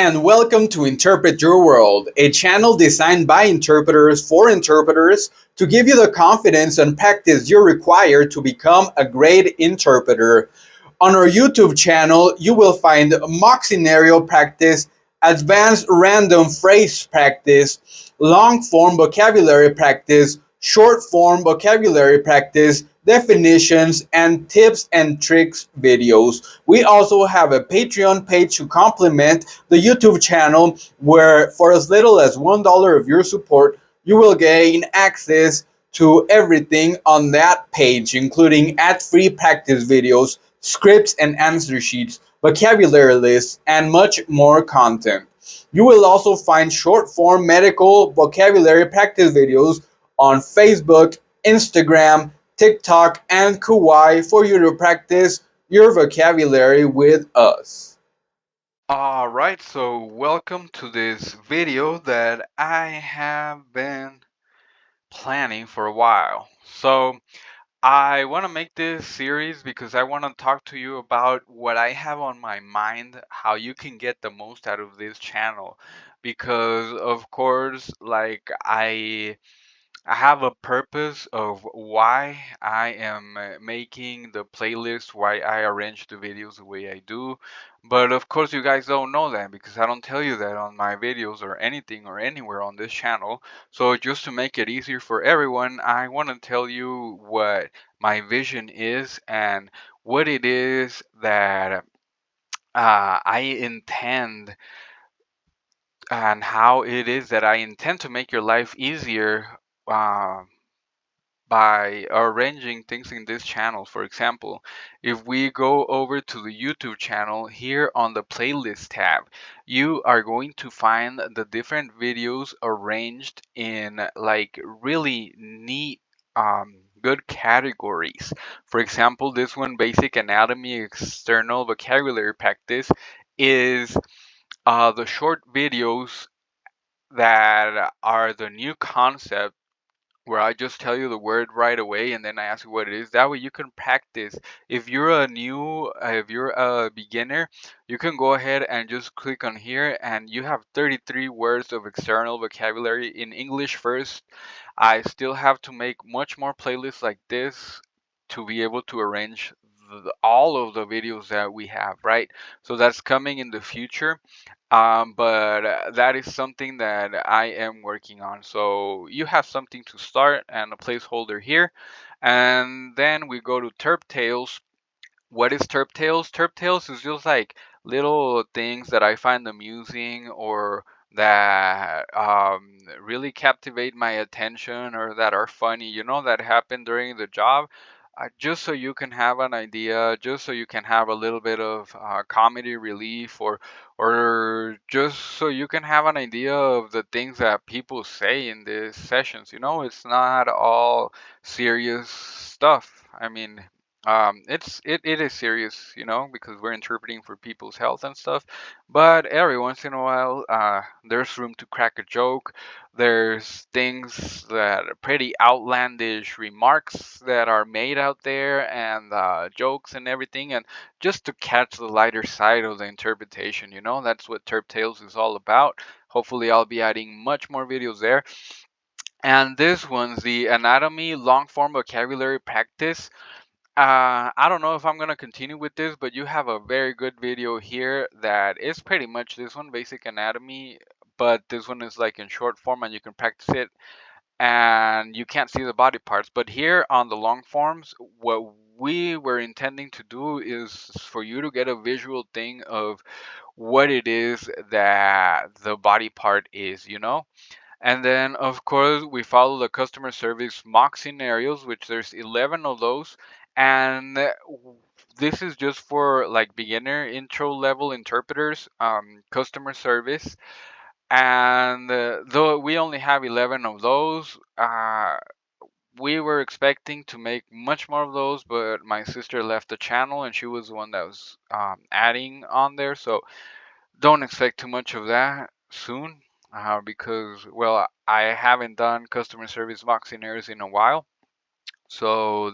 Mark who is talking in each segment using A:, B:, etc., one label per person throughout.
A: and welcome to Interpret Your World, a channel designed by interpreters for interpreters to give you the confidence and practice you require to become a great interpreter. On our YouTube channel, you will find mock scenario practice, advanced random phrase practice, long form vocabulary practice, short form vocabulary practice, definitions, and tips and tricks videos. We also have a Patreon page to complement the YouTube channel where, for as little as $1 of your support, you will gain access to everything on that page, including ad-free practice videos, scripts and answer sheets, vocabulary lists, and much more content. You will also find short form medical vocabulary practice videos on Facebook, Instagram, TikTok, and Kawaii for you to practice your vocabulary with us.
B: Alright, so welcome to this video that I have been planning for a while. So I want to make this series because I want to talk to you about what I have on my mind, how you can get the most out of this channel. Because of course, I have a purpose of why I am making the playlist, why I arrange the videos the way I do. But of course, you guys don't know that because I don't tell you that on my videos or anything or anywhere on this channel. So just to make it easier for everyone, I want to tell you what my vision is and what it is that I intend and how it is that I intend to make your life easier. By arranging things in this channel. For example, if we go over to the YouTube channel here on the playlist tab, you are going to find the different videos arranged in like really neat good categories. For example, this one, basic anatomy external vocabulary practice, is the short videos that are the new concept where I just tell you the word right away and then I ask you what it is. That way you can practice. If you're a beginner, you can go ahead and just click on here and you have 33 words of external vocabulary in English first. I still have to make much more playlists like this to be able to arrange all of the videos that we have, right? So that's coming in the future. But that is something that I am working on. So you have something to start and a placeholder here. And then we go to Terp Tales. What is Terp Tales? Terp Tales is just like little things that I find amusing or that really captivate my attention or that are funny, that happen during the job. Just so you can have an idea, just so you can have a little bit of comedy relief, or just so you can have an idea of the things that people say in these sessions. It's not all serious stuff. I mean, it is serious, because we're interpreting for people's health and stuff. But every once in a while, there's room to crack a joke. There's things that are pretty outlandish remarks that are made out there, and jokes and everything, and just to catch the lighter side of the interpretation. That's what Terp Tales is all about. Hopefully, I'll be adding much more videos there. And this one's the anatomy long form vocabulary practice. I don't know if I'm gonna continue with this, but you have a very good video here that is pretty much this one, basic anatomy, but this one is like in short form and you can practice it and you can't see the body parts. But here on the long forms, what we were intending to do is for you to get a visual thing of what it is that the body part is. And then, of course, we follow the customer service mock scenarios, which there's 11 of those. And this is just for like beginner intro level interpreters, customer service. And though we only have 11 of those, we were expecting to make much more of those, but my sister left the channel and she was the one that was adding on there. So don't expect too much of that soon, because, well, I haven't done customer service mock scenarios in a while. So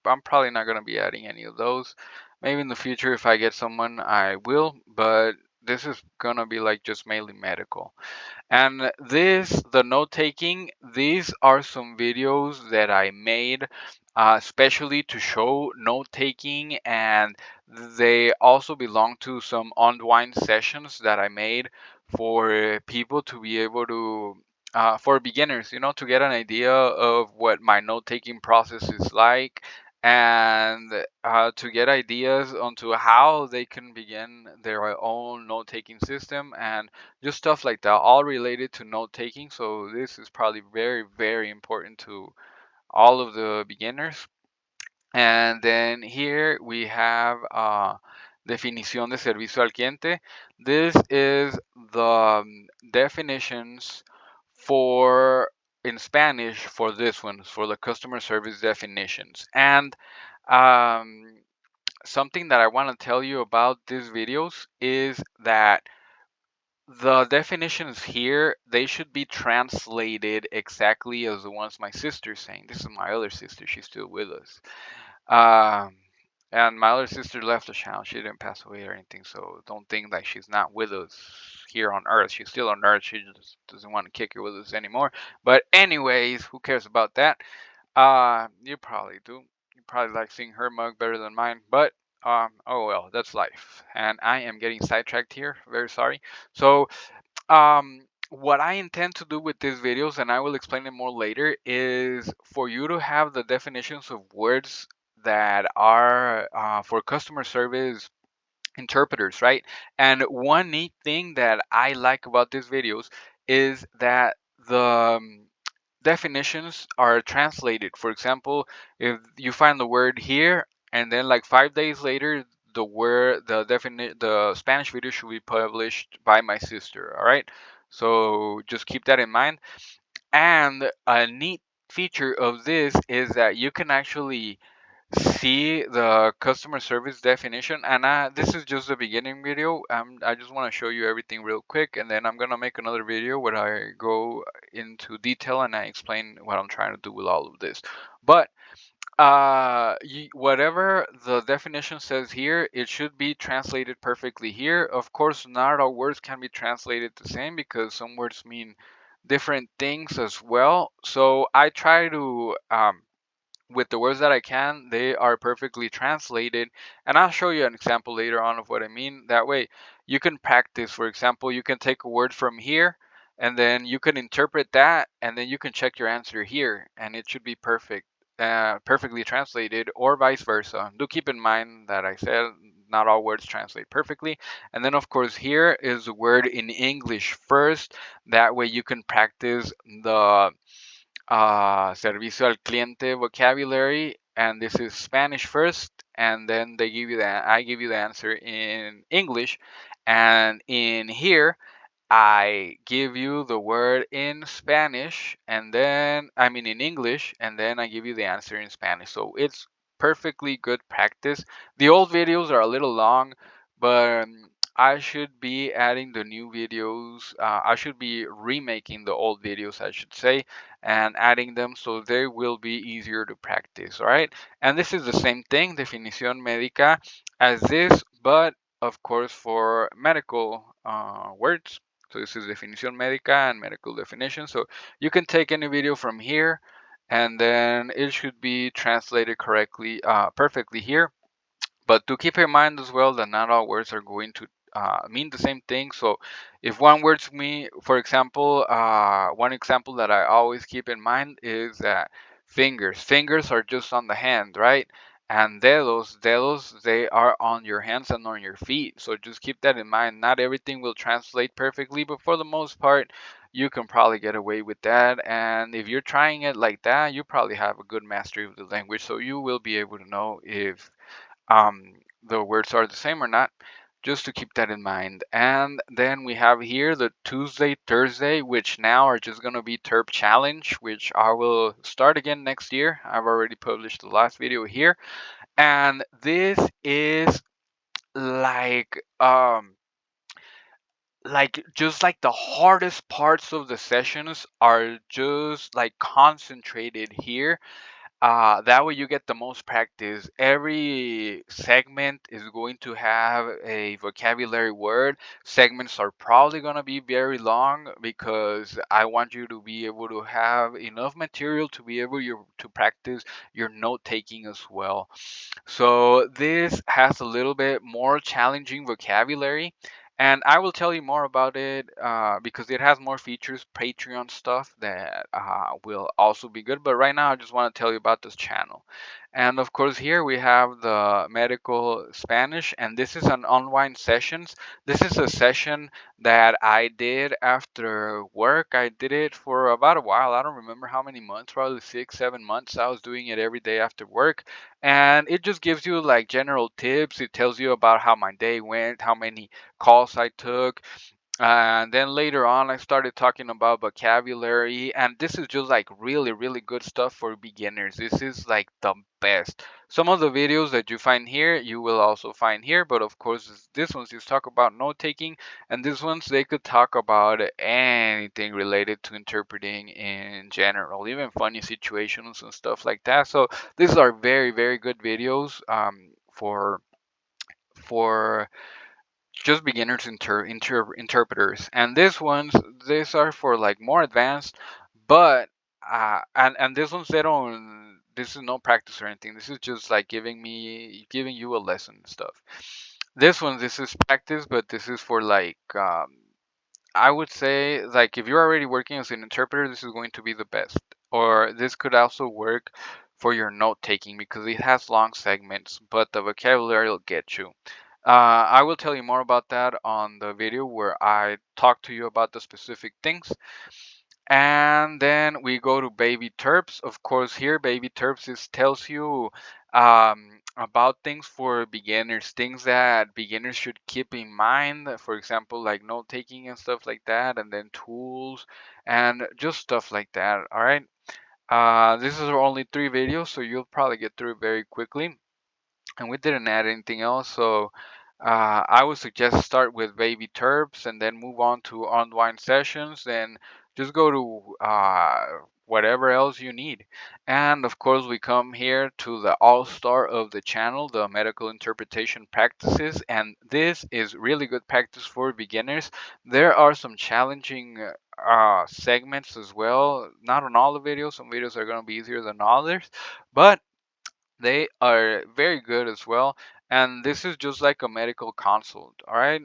B: I'm probably not going to be adding any of those. Maybe in the future, if I get someone, I will. But this is gonna be like just mainly medical. And the note taking, these are some videos that I made especially to show note taking, and they also belong to some unwind sessions that I made for people to be able to, for beginners, to get an idea of what my note taking process is like, and to get ideas onto how they can begin their own note taking system, and just stuff like that, all related to note taking. So this is probably very, very important to all of the beginners. And then here we have definición de servicio al cliente. This is the definitions for in Spanish for this one, for the customer service definitions. And um, something that I want to tell you about these videos is that the definitions here, they should be translated exactly as the ones my sister's saying. This is my other sister, she's still with us. Um, and my other sister left the channel. She didn't pass away or anything, so don't think that she's not with us here on Earth. She's still on Earth. She just doesn't want to kick her with us anymore. But anyways, who cares about that? You probably do. You probably like seeing her mug better than mine, but oh well, that's life. And I am getting sidetracked here. Very sorry. So, what I intend to do with these videos, and I will explain it more later, is for you to have the definitions of words that are for customer service interpreters, right? And one neat thing that I like about these videos is that the definitions are translated. For example, if you find the word here and then like 5 days later the Spanish video should be published by my sister, all right? So just keep that in mind. And a neat feature of this is that you can actually see the customer service definition, and this is just the beginning video. I just want to show you everything real quick, and then I'm gonna make another video where I go into detail and I explain what I'm trying to do with all of this. But whatever the definition says here, it should be translated perfectly here. Of course, not all words can be translated the same because some words mean different things as well. So I try to with the words that I can, they are perfectly translated. And I'll show you an example later on of what I mean. That way you can practice. For example, you can take a word from here and then you can interpret that and then you can check your answer here and it should be perfect, perfectly translated, or vice versa. Do keep in mind that I said not all words translate perfectly. And then, of course, here is the word in English first. That way you can practice the servicio al cliente vocabulary, and this is Spanish first, and then I give you the answer in English, and in here I give you the word in Spanish, and then I mean in English, and then I give you the answer in Spanish. So it's perfectly good practice. The old videos are a little long, but I should be adding the new videos. I should be remaking the old videos, I should say, and adding them so they will be easier to practice. All right. And this is the same thing, definición médica, as this, but of course for medical words. So this is definición médica and medical definition. So you can take any video from here and then it should be translated correctly, perfectly here. But to keep in mind as well that not all words are going to mean the same thing. So if one word to me, for example, one example that I always keep in mind is that fingers are just on the hand, right? And dedos, they are on your hands and on your feet. So just keep that in mind. Not everything will translate perfectly, but for the most part, you can probably get away with that. And if you're trying it like that, you probably have a good mastery of the language. So you will be able to know if the words are the same or not, just to keep that in mind. And then we have here the Tuesday, Thursday, which now are just going to be Terp Challenge, which I will start again next year. I've already published the last video here. And this is like just like the hardest parts of the sessions are just like concentrated here, That way you get the most practice. Every segment is going to have a vocabulary word. Segments are probably going to be very long because I want you to be able to have enough material to be able to practice your note taking as well. So this has a little bit more challenging vocabulary, and I will tell you more about it because it has more features, Patreon stuff that will also be good. But right now, I just want to tell you about this channel. And of course, here we have the medical Spanish, and this is an online sessions. This is a session that I did after work. I did it for about a while. I don't remember how many months, probably 6, 7 months. I was doing it every day after work, and it just gives you like general tips. It tells you about how my day went, how many calls I took, and then later on, I started talking about vocabulary, and this is just like really, really good stuff for beginners. This is like the best. Some of the videos that you find here, you will also find here, but of course, this one's just talk about note taking, and this ones they could talk about anything related to interpreting in general, even funny situations and stuff like that. So these are very, very good videos for just beginners interpreters, and these are for like more advanced, but and these ones they don't, this is no practice or anything, this is just like giving you a lesson and stuff. This is practice, but this is for like I would say like if you're already working as an interpreter, this is going to be the best. Or this could also work for your note taking because it has long segments, but the vocabulary will get you. I will tell you more about that on the video where I talk to you about the specific things. And then we go to Baby Terps. Of course, here Baby Terps is tells you about things for beginners, things that beginners should keep in mind. For example, like note taking and stuff like that, and then tools and just stuff like that. All right. This is only 3 videos, so you'll probably get through it very quickly, and we didn't add anything else. So I would suggest start with Baby Terps and then move on to online sessions. Then just go to whatever else you need. And of course, we come here to the all-star of the channel, the medical interpretation practices. And this is really good practice for beginners. There are some challenging segments as well. Not on all the videos. Some videos are going to be easier than others, but they are very good as well. And this is just like a medical consult. All right,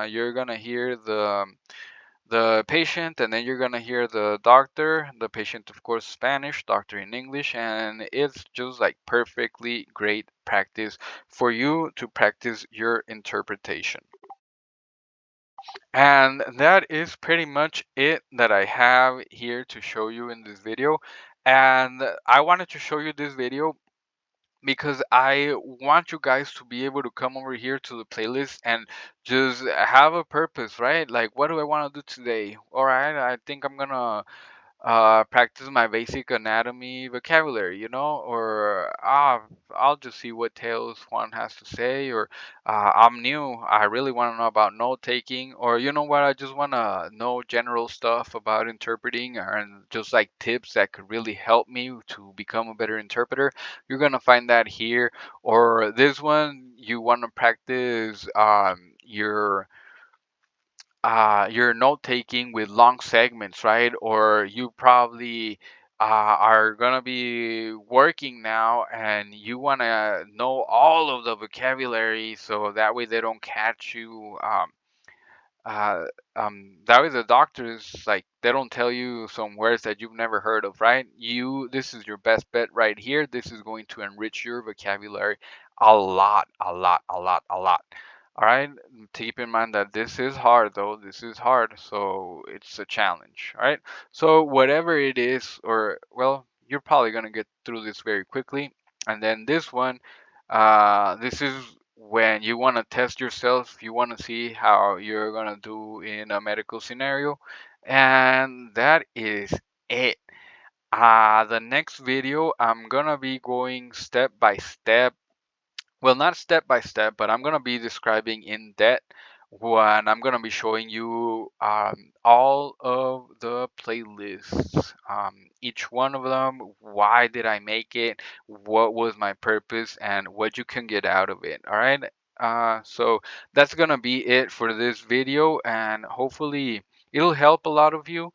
B: you're gonna hear the patient, and then you're gonna hear the doctor. The patient, of course, Spanish, doctor in English, and it's just like perfectly great practice for you to practice your interpretation. And that is pretty much it that I have here to show you in this video. And I wanted to show you this video because I want you guys to be able to come over here to the playlist and just have a purpose, right? Like, what do I want to do today? All right, I think I'm gonna practice my basic anatomy vocabulary, or I'll just see what tales Juan has to say, or I'm new, I really want to know about note taking, or you know what, I just want to know general stuff about interpreting and just like tips that could really help me to become a better interpreter. You're gonna find that here. Or this one, you want to practice your note taking with long segments, right? Or you probably are gonna be working now and you wanna know all of the vocabulary so that way they don't catch you. Uh, that way the doctors like they don't tell you some words that you've never heard of, right? This is your best bet right here. This is going to enrich your vocabulary a lot, a lot, a lot, a lot. All right. Keep in mind that this is hard though. This is hard, so it's a challenge. All right. So whatever it is, or well, you're probably gonna get through this very quickly. And then this one, this is when you want to test yourself, you want to see how you're going to do in a medical scenario. And that is it. The next video, I'm going to be going step by step. Well, not step by step, but I'm going to be describing in depth when I'm gonna be showing you all of the playlists, each one of them, why did I make it, what was my purpose, and what you can get out of it. All right. So that's gonna be it for this video, and hopefully it'll help a lot of you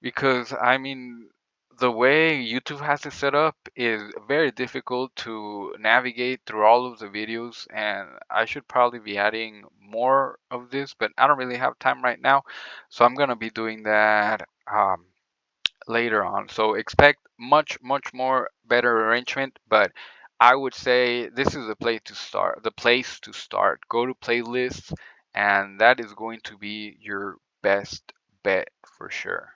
B: because I mean, the way YouTube has it set up is very difficult to navigate through all of the videos, and I should probably be adding more of this, but I don't really have time right now, so I'm gonna be doing that later on. So expect much, much more better arrangement, but I would say this is the place to start. The place to start. Go to playlists, and that is going to be your best bet for sure.